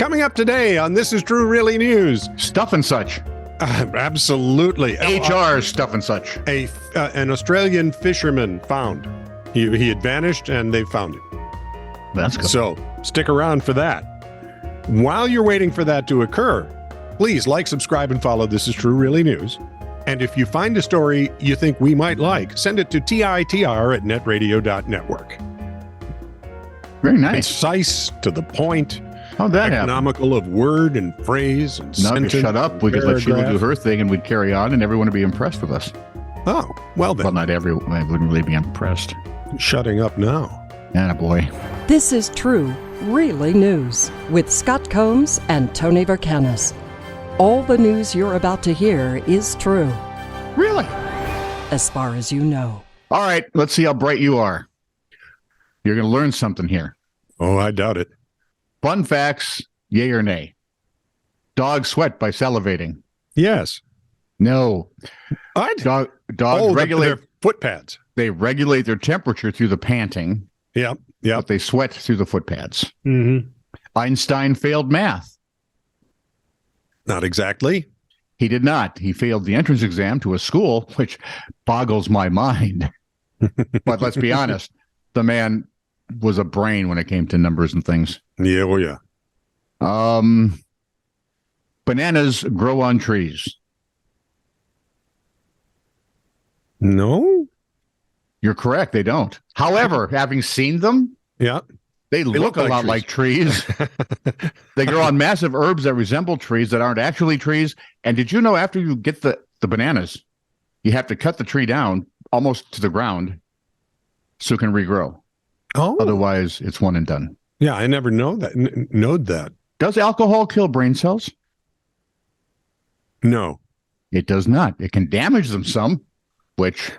Coming up today on This Is True Really News. Stuff and such. Absolutely. HR stuff and such. An Australian fisherman found. He had vanished and they found him. That's good. So stick around for that. While you're waiting for that to occur, please like, subscribe, and follow This Is True Really News. And if you find a story you think we might like, send it to TITR@netradio.network. Very nice. Concise, to the point. How'd that happen? Economical of word and phrase and No, sentence. you shut up. We could let Sheila do her thing and we'd carry on and everyone would be impressed with us. Oh, well then. Well, not everyone. I wouldn't really be impressed. Shutting up now. Attaboy. This is True, Really News with Scott Combs and Tony Vercanis. All the news you're about to hear is true, Really? as far as you know. All right, let's see how bright you are. You're going to learn something here. Oh, I doubt it. Fun facts, yay or nay? Dogs sweat by salivating. Yes. No. What? Dogs regulate their foot pads. They regulate their temperature through the panting, Yep. but they sweat through the foot pads. Mm-hmm. Einstein failed math. Not exactly. He did not. He failed the entrance exam to a school, which boggles my mind. But let's be honest, the man was a brain when it came to numbers and things. Yeah, oh yeah. Bananas grow on trees. No? You're correct. They don't. However, having seen them, Yeah. they look a lot like trees. They grow on massive herbs that resemble trees that aren't actually trees. And did you know after you get the bananas, you have to cut the tree down almost to the ground so it can regrow? Oh. Otherwise, it's one and done. Yeah, I never knowed that. Does alcohol kill brain cells? No. It does not. It can damage them some, which...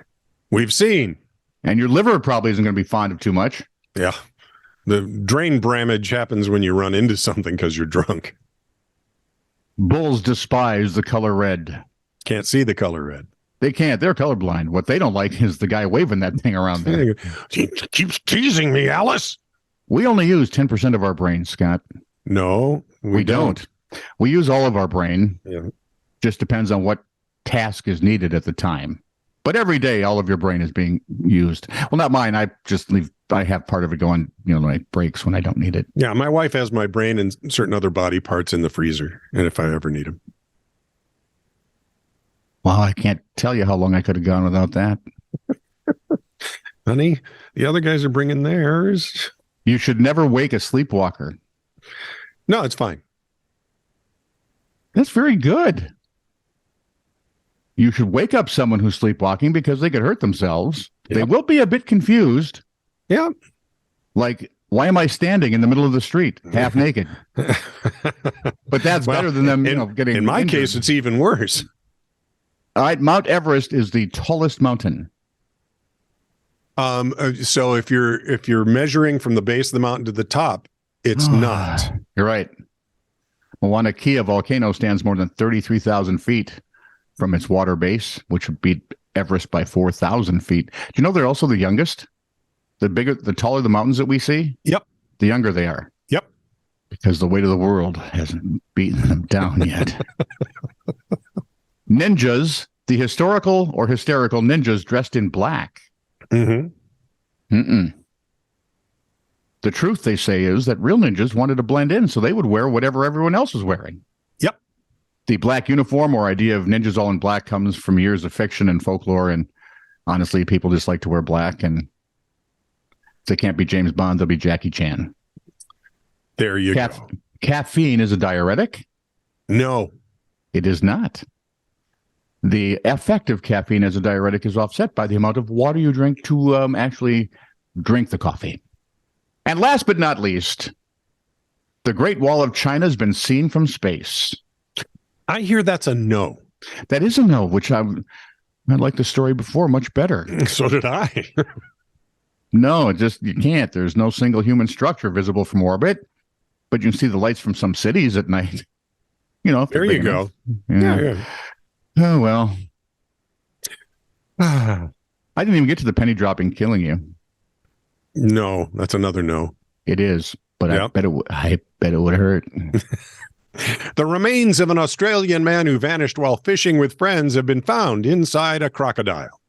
We've seen. And your liver probably isn't going to be fond of too much. Yeah. The drain bramage happens when you run into something because you're drunk. Bulls despise the color red. Can't see the color red. They can't. They're colorblind. What they don't like is the guy waving that thing around there. He keeps teasing me, Alice. We only use 10% of our brain, Scott. No, we don't. We use all of our brain. Yeah. Just depends on what task is needed at the time. But every day, all of your brain is being used. Well, not mine. I just leave. I have part of it going, like breaks when I don't need it. Yeah, my wife has my brain and certain other body parts in the freezer, and if I ever need them. Well, I can't tell you how long I could have gone without that. Honey, the other guys are bringing theirs. You should never wake a sleepwalker. No, it's fine. That's very good. You should wake up someone who's sleepwalking because they could hurt themselves. Yep. They will be a bit confused. Yeah. Like, why am I standing in the middle of the street, half naked? But that's better than them, getting in my injured. case, it's even worse. All right, Mount Everest is the tallest mountain. So if you're measuring from the base of the mountain to the top, it's not. You're right. Mauna Kea volcano stands more than 33,000 feet from its water base, which would beat Everest by 4,000 feet. Do you know they're also the youngest? The taller the mountains that we see, yep, the younger they are. Yep. Because the weight of the world hasn't beaten them down yet. Ninjas, the historical or hysterical ninjas dressed in black. Mm-hmm. The truth, they say, is that real ninjas wanted to blend in, so they would wear whatever everyone else was wearing. Yep. The black uniform or idea of ninjas all in black comes from years of fiction and folklore, and honestly, people just like to wear black, and if they can't be James Bond, they'll be Jackie Chan. There you go. Caffeine is a diuretic? No. It is not. The effect of caffeine as a diuretic is offset by the amount of water you drink to actually drink the coffee. And last but not least, the Great Wall of China has been seen from space. I hear that's a no. That is a no, which I liked the story before much better. So did I. No, you can't. There's no single human structure visible from orbit, but you can see the lights from some cities at night. There you go. Yeah. Oh, well. I didn't even get to the penny dropping killing you. No, that's another no. It is. but Yep. I bet it would hurt. The remains of an Australian man who vanished while fishing with friends have been found inside a crocodile.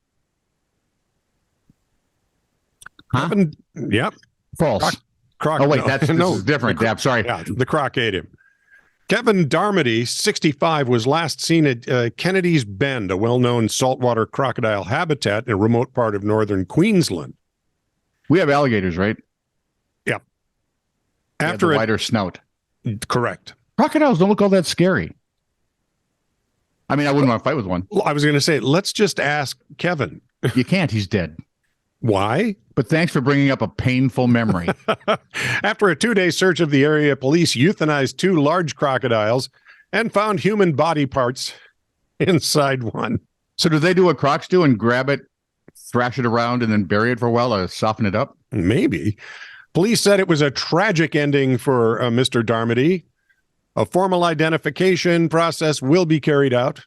Huh? Yep. False. Crocodile. Oh, wait, this is different. I'm sorry. Yeah, the croc ate him. Kevin Darmody, 65, was last seen at Kennedy's Bend, a well-known saltwater crocodile habitat in a remote part of northern Queensland. We have alligators, right? Yep. They have the wider snout. Correct. Crocodiles don't look all that scary. I mean, I wouldn't want to fight with one. I was going to say, let's just ask Kevin. You can't. He's dead. Why? But thanks for bringing up a painful memory. After a 2-day search of the area, police euthanized 2 large crocodiles and found human body parts inside one. So do they do what crocs do and grab it, thrash it around, and then bury it for a while to soften it up? Maybe. Police said it was a tragic ending for Mr. Darmody. A formal identification process will be carried out.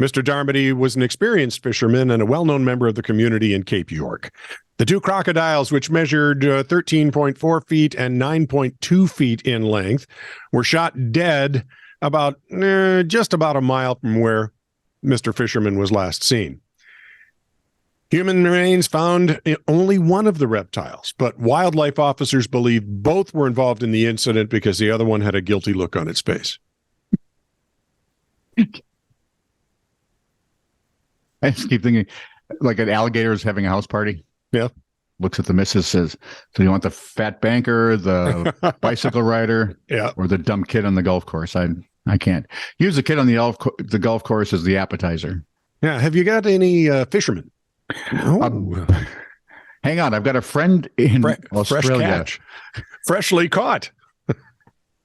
Mr. Darmody was an experienced fisherman and a well-known member of the community in Cape York. The 2 crocodiles, which measured 13.4 feet and 9.2 feet in length, were shot dead about just about a mile from where Mr. Fisherman was last seen. Human remains found in only one of the reptiles, but wildlife officers believe both were involved in the incident because the other one had a guilty look on its face. I just keep thinking, like an alligator is having a house party. Yeah. Looks at the missus, says, so you want the fat banker, the bicycle rider, or the dumb kid on the golf course? I can't. Use the kid on the golf course as the appetizer. Yeah. Have you got any fishermen? No. Hang on. I've got a friend in Australia. Fresh catch. Freshly caught.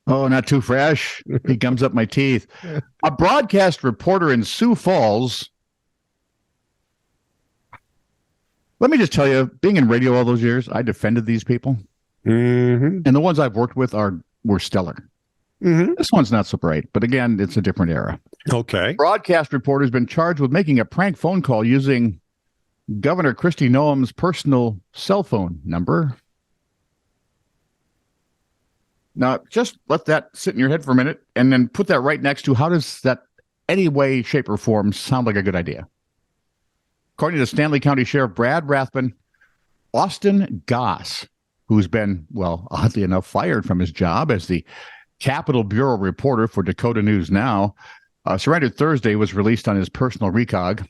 Oh, not too fresh. He gums up my teeth. A broadcast reporter in Sioux Falls. Let me just tell you, being in radio all those years, I defended these people. Mm-hmm. And the ones I've worked with were stellar. Mm-hmm. This one's not so bright, but again, it's a different era. Okay. Broadcast reporter has been charged with making a prank phone call using Governor Kristi Noem's personal cell phone number. Now, just let that sit in your head for a minute and then put that right next to how does that any way, shape, or form sound like a good idea? According to Stanley County Sheriff Brad Rathbun, Austin Goss, who's been, well, oddly enough, fired from his job as the Capitol Bureau reporter for Dakota News Now, surrendered Thursday, was released on his personal recog.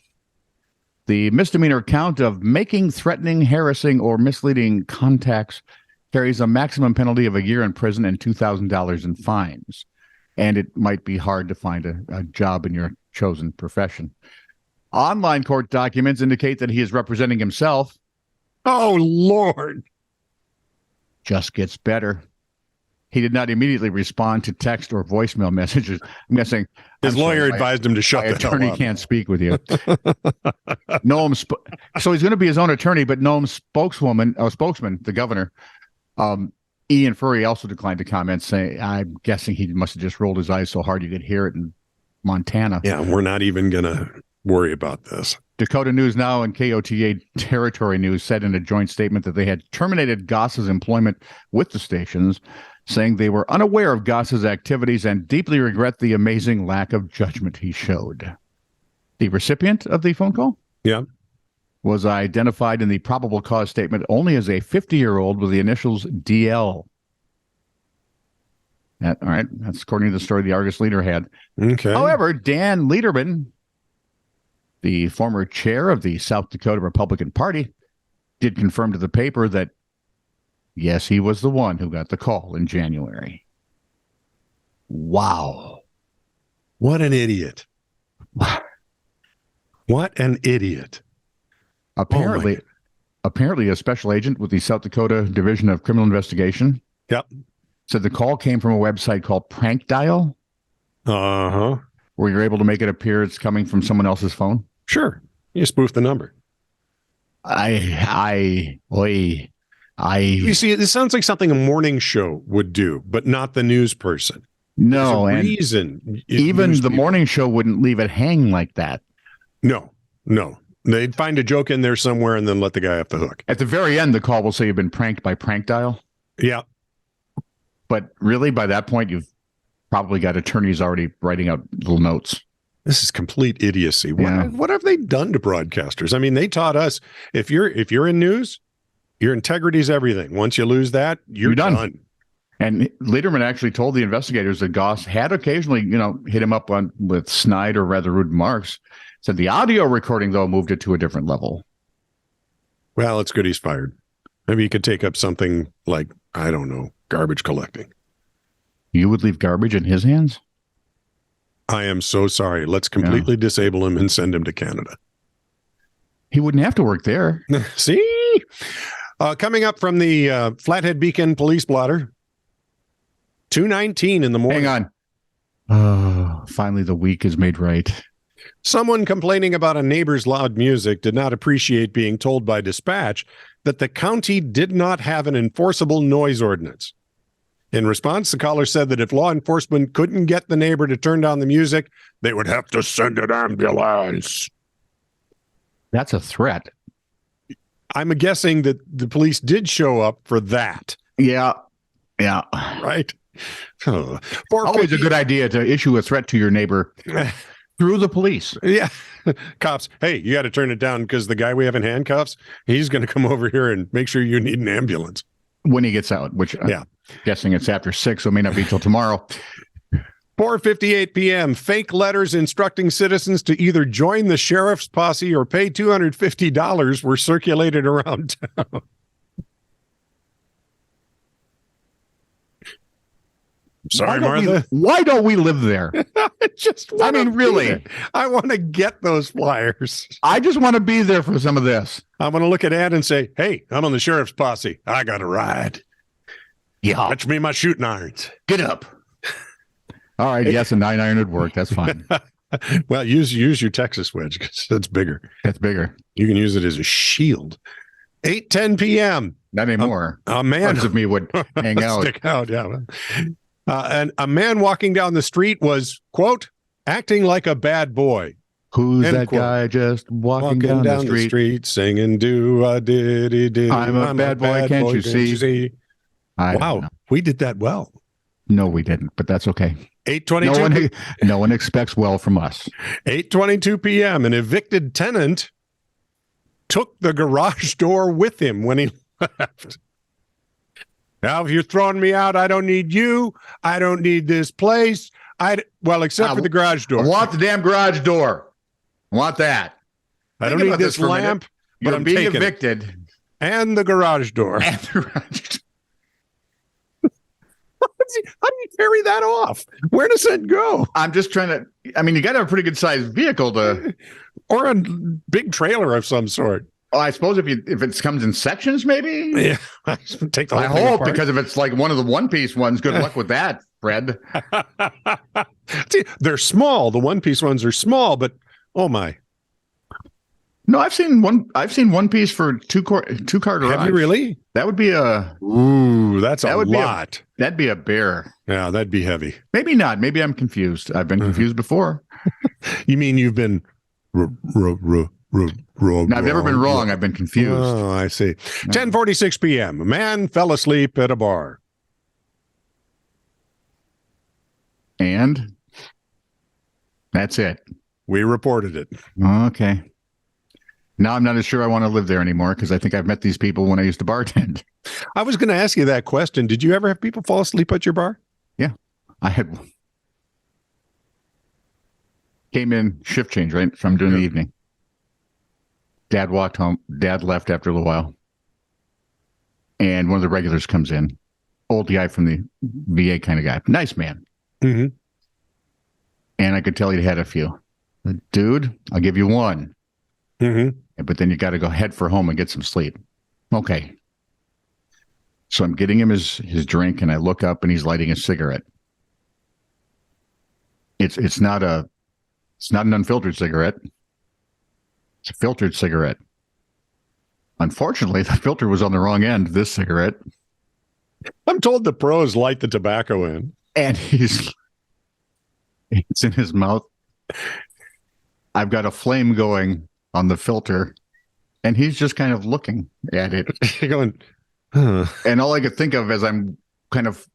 The misdemeanor count of making, threatening, harassing, or misleading contacts carries a maximum penalty of a year in prison and $2,000 in fines. And it might be hard to find a job in your chosen profession. Online court documents indicate that he is representing himself. Oh, Lord. Just gets better. He did not immediately respond to text or voicemail messages. I'm guessing his lawyer advised him to shut the hell up. Attorney can't speak with you. So he's going to be his own attorney, but Noem's spokesman, the governor, Ian Furry, also declined to comment, saying, I'm guessing he must have just rolled his eyes so hard you could hear it in Montana. Yeah, we're not even going to worry about this. Dakota News Now and KOTA Territory News said in a joint statement that they had terminated Goss's employment with the stations, saying they were unaware of Goss's activities and deeply regret the amazing lack of judgment he showed. The recipient of the phone call? Yeah. Was identified in the probable cause statement only as a 50-year-old with the initials DL. All right. That's according to the story the Argus Leader had. Okay. However, Dan Lederman, the former chair of the South Dakota Republican Party, did confirm to the paper that, yes, he was the one who got the call in January. Wow. What an idiot. What an idiot. Apparently, a special agent with the South Dakota Division of Criminal Investigation said the call came from a website called Prank Dial. Uh-huh. Where you're able to make it appear it's coming from someone else's phone. Sure. You spoof the number. You see, this sounds like something a morning show would do, but not the news person. No, and reason. Even the morning show wouldn't leave it hang like that. No. They'd find a joke in there somewhere and then let the guy off the hook. At the very end, the call will say you've been pranked by Prank Dial. Yeah. But really, by that point, you've probably got attorneys already writing out little notes. This is complete idiocy. Yeah. What have they done to broadcasters? I mean, they taught us if you're in news, your integrity is everything. Once you lose that, you're done. And Lederman actually told the investigators that Goss had occasionally, hit him up with snide or rather rude remarks. Said the audio recording, though, moved it to a different level. Well, it's good he's fired. Maybe he could take up something like, I don't know, garbage collecting. You would leave garbage in his hands? I am so sorry. Let's completely disable him and send him to Canada. He wouldn't have to work there. See? Coming up from the Flathead Beacon police blotter, 2:19 in the morning. Hang on. Oh, finally the week is made right. Someone complaining about a neighbor's loud music did not appreciate being told by dispatch that the county did not have an enforceable noise ordinance. In response, the caller said that if law enforcement couldn't get the neighbor to turn down the music, they would have to send an ambulance. That's a threat. I'm guessing that the police did show up for that. Yeah. Right? Always a good idea to issue a threat to your neighbor through the police. Yeah. Cops, hey, you got to turn it down because the guy we have in handcuffs, he's going to come over here and make sure you need an ambulance. When he gets out, which I'm guessing it's after 6, so it may not be till tomorrow. 4:58 p.m. Fake letters instructing citizens to either join the sheriff's posse or pay $250 were circulated around town. Sorry, Martha. Why don't we live there? Really. I want to get those flyers. I just want to be there for some of this. I want to look at Ed and say, hey, I'm on the sheriff's posse. I got a ride. Yeah. Fetch me my shooting irons. Get up. All right. Yes, a 9-iron would work. That's fine. Well, use your Texas wedge because that's bigger. That's bigger. You can use it as a shield. 8:10 p.m. Not anymore. A man Parts of me would hang out. Stick out, yeah. And a man walking down the street was, quote, acting like a bad boy. Who's End that quote. guy just walking down the street? Singing do-a-diddy-diddy. I'm a bad boy, can't you see? Wow, we did that well. No, we didn't, but that's okay. 8:22. No one expects well from us. 8:22 p.m. An evicted tenant took the garage door with him when he left. Now, if you're throwing me out, I don't need you. I don't need this place. Except for the garage door. I want the damn garage door. I want that. I don't need this lamp, but I'm being taking evicted. it. And the garage door. And the garage door. How do you carry that off? Where does that go? I'm just trying to. You got to have a pretty good sized vehicle to, or a big trailer of some sort. Oh, I suppose if it comes in sections, maybe. Yeah, take the whole I thing hope apart. because if it's like one of the one-piece ones, good luck with that, Fred. See, they're small. The one-piece ones are small, but oh my! No, I've seen one piece for two-car garage. Have you really? That would be that's a lot. That'd be a bear. Yeah, that'd be heavy. Maybe not. Maybe I'm confused. I've been confused before. You mean you've been wrong? No, I've never been wrong. I've been confused. Oh, I see. 10:46 p.m. A man fell asleep at a bar. And that's it. We reported it. Okay. Now I'm not as sure I want to live there anymore because I think I've met these people when I used to bartend. I was going to ask you that question. Did you ever have people fall asleep at your bar? Yeah, I had one. Came in shift change, right? From during the evening. Dad walked home. Dad left after a little while. And one of the regulars comes in. Old guy from the VA kind of guy. Nice man. Mm-hmm. And I could tell he'd had a few. Dude, I'll give you one. Mm-hmm. But then you got to go head for home and get some sleep. Okay. So I'm getting him his drink, and I look up, and he's lighting a cigarette. It's not an unfiltered cigarette. It's a filtered cigarette. Unfortunately, the filter was on the wrong end of this cigarette. I'm told the pros light the tobacco in. And it's in his mouth. I've got a flame going on the filter, and he's just kind of looking at it. You're going, huh. And all I could think of as I'm kind of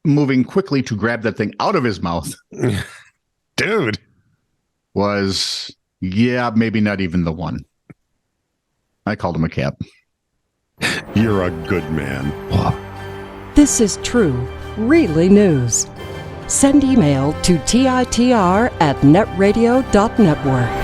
moving quickly to grab that thing out of his mouth Dude. was, yeah, maybe not even the one. I called him a cab. You're a good man. This is true, really news. Send email to TITR@netradio.network.